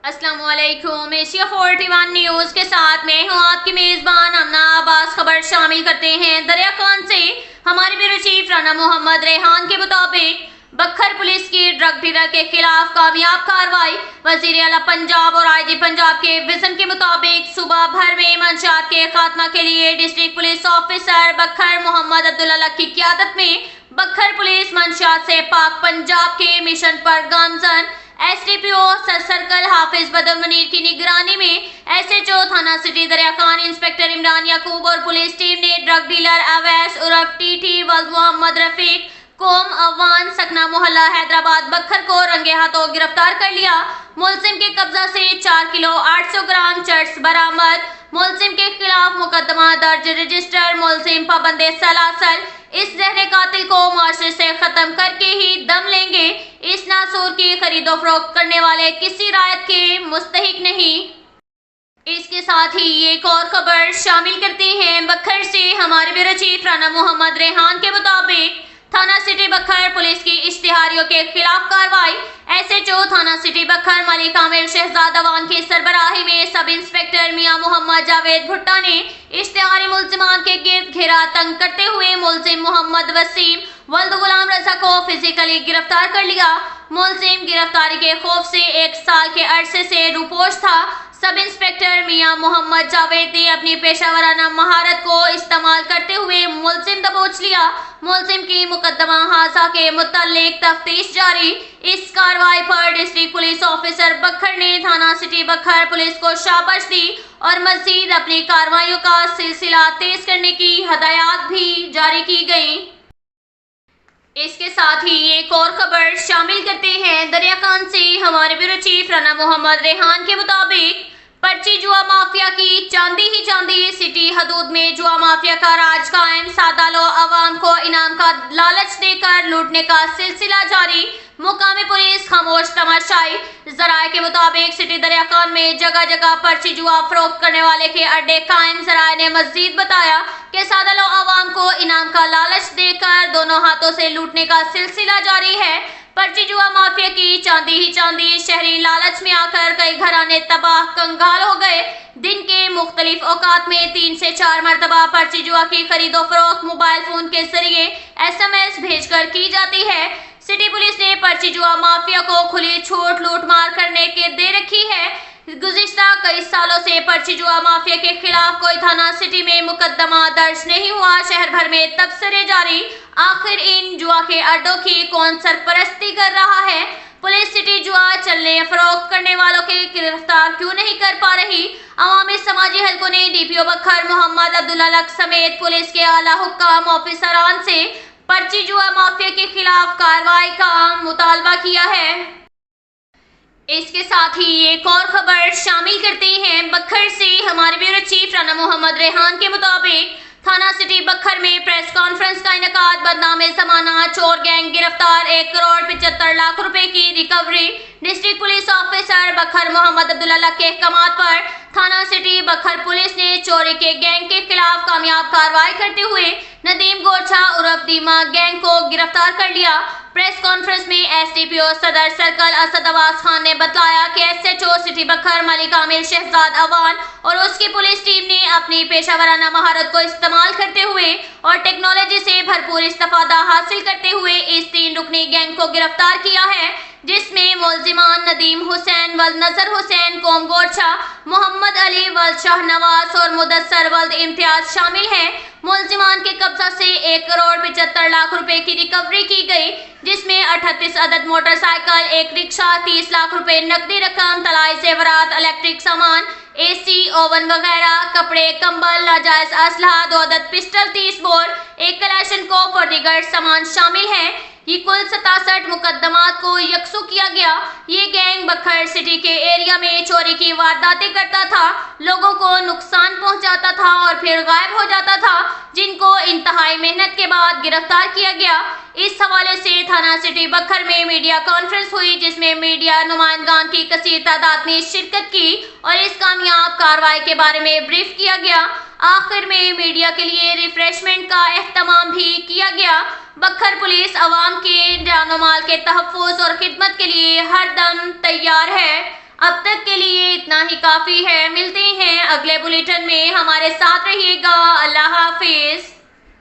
अस्सलाम वालेकुम। Asia 41 news के साथ मैं हूं आपकी मेजबान अमना अब्बास। खबर शामिल करते हैं। दरिया खान से हमारे ब्यूरो चीफ राना मोहम्मद रेहान के मुताबिक बखर पुलिस की ड्रग डीलर के खिलाफ कामयाब कार्रवाई। वजीर आला पंजाब और आईजी पंजाब के विजन के मुताबिक सूबा भर में मंशियात के खात्मा के लिए डिस्ट्रिक्ट पुलिस ऑफिसर बखर मोहम्मद अब्दुल्ला की क़ियादत में बखर पुलिस मंशियात से पाक पंजाब के मिशन पर गामजन एसडीपीओ सर्कल हाफिज बदर मुनीर की निगरानी में एसएचओ थाना सिटी दरिया खान इंस्पेक्टर इमरान याकूब और पुलिस टीम ने ड्रग डीलर अवैस उर्फ टीटी वल्द मोहम्मद रफीक कोम अवान सकना मोहल्ला हैदराबाद बखर को रंगे हाथों गिरफ्तार कर लिया। मुलजिम के कब्जा से 4 किलो 800 ग्राम चर्स बरामद। मुलजिम के खिलाफ मुकदमा दर्ज रजिस्टर। मुलजिम पाबंदे सलासल इस जहर कातिल को माशरे से खत्म करके ही दम लेंगे। इस नासूर की खरीदो फरोख्त करने वाले किसी रायत के मुस्तहिक नहीं। इसके साथ ही एक और खबर शामिल करते हैं। बखर से हमारे ब्यूरो चीफ राना मोहम्मद रेहान के मुताबिक थाना सिटी बखर पुलिस की इश्तिहारियों के खिलाफ कार्रवाई। एसएचओ थाना सिटी बखर मलिक आमिर शहजाद अवान की सरबराही में सब इंस्पेक्टर मियां मोहम्मद जावेद भुट्टा ने इश्तिहारी मुलजिमान के गिर्द घेरा तंग करते हुए मुलजिम मोहम्मद वसीम वल्द गुलाम रजा को फिजिकली गिरफ्तार कर लिया। मुलजिम गिरफ्तारी के खौफ से 1 साल के अरसे से रूपोश था। सब इंस्पेक्टर मियां मोहम्मद जावेद ने अपनी पेशावराना महारत को इस्तेमाल करते हुए मुलजिम दबोच लिया। मुलजिम की मुकदमा हादसा के मुतालिक तफ्तीश जारी। इस कार्रवाई पर डिस्ट्रिक्ट पुलिस ऑफिसर बखर ने थाना सिटी बखर पुलिस को शाबाश दी और मजीद अपनी कार्रवाइयों का सिलसिला तेज करने की हदायत भी जारी की गई। इसके साथ ही एक और खबर शामिल करते हैं। दरिया खान से हमारे ब्यूरो चीफ राना मोहम्मद रेहान के मुताबिक पर्ची जुआ माफिया की चांदी ही चांदी। सिटी हदूद में जुआ माफिया का राज कायम। सादा लो अवाम को इनाम का लालच देकर लूटने का सिलसिला जारी। मुकामी पुलिस खामोश तमाशाई। जराये के मुताबिक सिटी दरिया खान में जगह जगह पर्ची जुआ फरोख्त करने वाले के अड्डे कायम। जराये ने मजीद बताया कि सादा लो अवाम को इनाम का लालच देकर दोनों हाथों से लूटने का सिलसिला जारी है। पर्ची जुआ माफिया की चांदी ही चांदी। शहरी लालच में आकर कई घराने तबाह कंगाल हो गए। दिन के मुख्तलिफ औकात में 3 से 4 मरतबा पर्ची जुआ की खरीदो फरोख्त मोबाइल फोन के जरिए SMS भेजकर की जाती है। सिटी पुलिस ने पर्ची जुआ माफिया को खुली छूट लूट मार करने के दे रखी है। गुज़िश्ता कई सालों से पर्ची जुआ माफिया के खिलाफ कोई थाना सिटी में मुकदमा दर्ज नहीं हुआ। शहर भर में तबसरे जारी। आखिर इन जुआ के अड्डों की कौन सरपरस्ती कर रहा है? पुलिस सिटी जुआ चलने फरोख्त करने वालों के गिरफ्तार क्यों नहीं कर पा रही? अवामी समाजी हलकों ने डीपीओ बखर मोहम्मद अब्दुल्ला समेत पुलिस के आला हुक्काम ऑफिसरान से पर्ची जुआ माफिया के खिलाफ कार्रवाई का मुतालबा किया है। इसके साथ ही एक और खबर शामिल करते हैं। बखर से हमारे ब्यूरो चीफ राना मोहम्मद रेहान के मुताबिक थाना सिटी बखर में प्रेस कॉन्फ्रेंस का इनेकाद। बदनाम जमाना चोर गैंग गिरफ्तार। 1 करोड़ 75 लाख रुपए की रिकवरी। डिस्ट्रिक्ट पुलिस ऑफिसर बखर मोहम्मद अब्दुल्ला के अहकामात पर थाना सिटी बखर पुलिस ने चोरी के गैंग के खिलाफ कामयाब कार्रवाई करते हुए नदीम गोरछा उर्फ दीमा गैंग को गिरफ्तार कर लिया। प्रेस कॉन्फ्रेंस में एसडीपीओ सदर सर्कल असद अब्बास खान ने बताया कि एसएचओ सिटी बखर मलिक आमिर शहजाद अवान और उसकी पुलिस टीम ने अपनी पेशावराना महारत को इस्तेमाल करते हुए और टेक्नोलॉजी से भरपूर इस्तेफादा हासिल करते हुए इस 3 रुकनी गैंग को गिरफ्तार किया है, जिसमें मुलजिमान नदीम हुसैन वल्द नजर हुसैन कोम गोरछा, मोहम्मद अली वल्द शाहनवाज और मुदस्सर वल्द इम्तियाज शामिल हैं। मुलजिमान के कब्जा से 1 करोड़ 75 लाख रुपए की रिकवरी की गई, जिसमें 38 अदद मोटरसाइकिल, 1 रिक्शा, 30 लाख रुपए नकदी रकम, तलाई जेवरात, इलेक्ट्रिक सामान, AC, ओवन वगैरह, कपड़े, कंबल, नाजायज असलहा, 2 अदद पिस्टल, 30 बोर, 1 कलेशनकोफ और दीगर सामान शामिल हैं। ये कुल 67 मुकदमात को यकसू किया गया। ये गैंग बखर सिटी के एरिया में चोरी की वारदातें करता था, लोगों को नुकसान पहुंचाता था और फिर गायब हो जाता था, जिनको इंतहाई मेहनत के बाद गिरफ्तार किया गया। इस हवाले से थाना सिटी बखर में मीडिया कॉन्फ्रेंस हुई, जिसमें मीडिया नुमाइंदगान की कसीर तादाद ने शिरकत की और इस कामयाब कार्रवाई के बारे में ब्रीफ किया गया। आखिर में मीडिया के लिए रिफ्रेशमेंट का एहतमाम भी किया गया। बखर पुलिस अवाम के जान माल के तहफ़्फ़ुज़ और खिदमत के लिए हर दम तैयार है। اب تک کے لیے اتنا ہی کافی ہے، ملتے ہیں اگلے بلیٹن میں، ہمارے ساتھ رہیے گا، اللہ حافظ۔